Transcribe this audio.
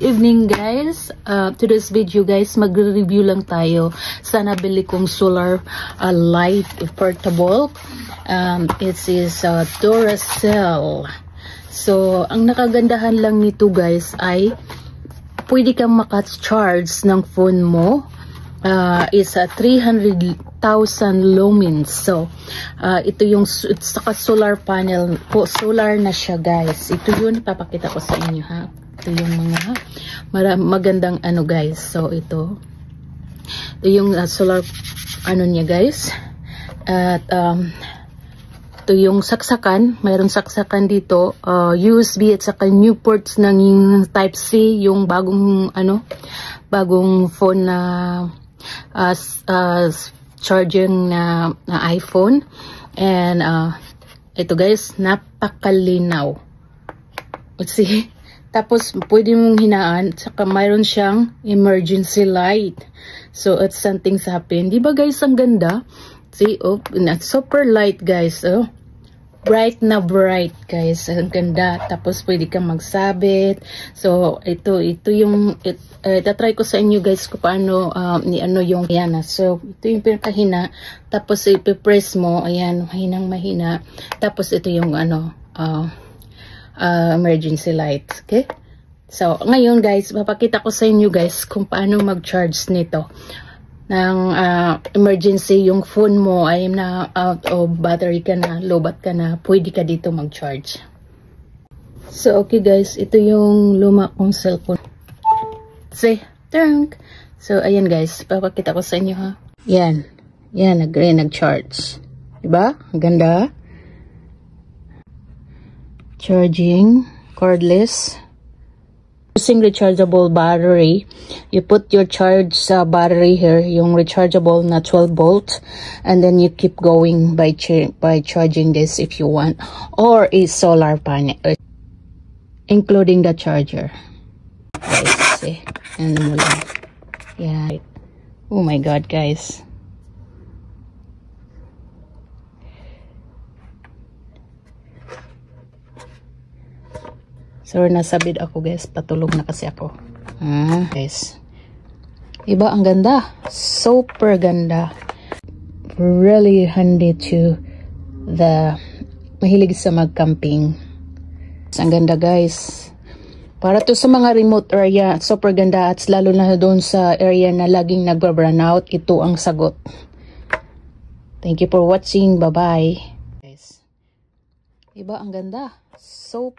Good evening guys. Today's video guys, magre-review lang tayo sa nabili kong solar light portable. It is Duracell. So, ang nakagandahan lang nito guys ay pwede kang maka-charge ng phone mo. Is 300,000 lumens. So, ito yung saka solar panel po. Solar na siya guys. Ito yun, papakita ko sa inyo ha. Ito yung mga magandang ano guys. So, ito yung solar ano niya guys. At ito yung saksakan. Mayroon saksakan dito. USB at saka new ports ng Type-C. Yung bagong bagong phone na charging na iPhone. And ito guys, napakalinaw. Let's see. Tapos pwede mong hinaan, saka mayroon siyang emergency light. So it's something's happened. Di ba guys, ang ganda? See, oh, super light guys. Oh, bright na bright guys. Ang ganda. Tapos pwede kang magsabit. So ito yung tatry ko sa inyo guys kung paano yung yan. So ito yung pinakahina. Tapos ipipress mo, ayan, mahina. Tapos ito yung emergency light. Okay? So ngayon guys, papakita ko sa inyo guys kung paano mag-charge nito ng emergency. Yung phone mo ay na out of battery ka na, lobat ka na, pwede ka dito mag-charge. So okay guys, ito yung luma kong cellphone. Say, tank. So ayan guys, papakita ko sa inyo ha. Yan, nag-charge. Diba? Ang ganda. Charging, cordless. Using rechargeable battery, you put your charge battery here, yung rechargeable na 12 volt, and then you keep going by charging this if you want, or a solar panel, including the charger. Guys, see, and yeah. Oh my God, guys. So, nasabid ako guys. Patulog na kasi ako. Guys. Diba? Ang ganda. Super ganda. Really handy to the mahilig sa mag-camping. Ang ganda guys. Para to sa mga remote area. Super ganda. At lalo na doon sa area na laging nagba-brownout. Ito ang sagot. Thank you for watching. Bye-bye. Guys. Diba? Ang ganda. So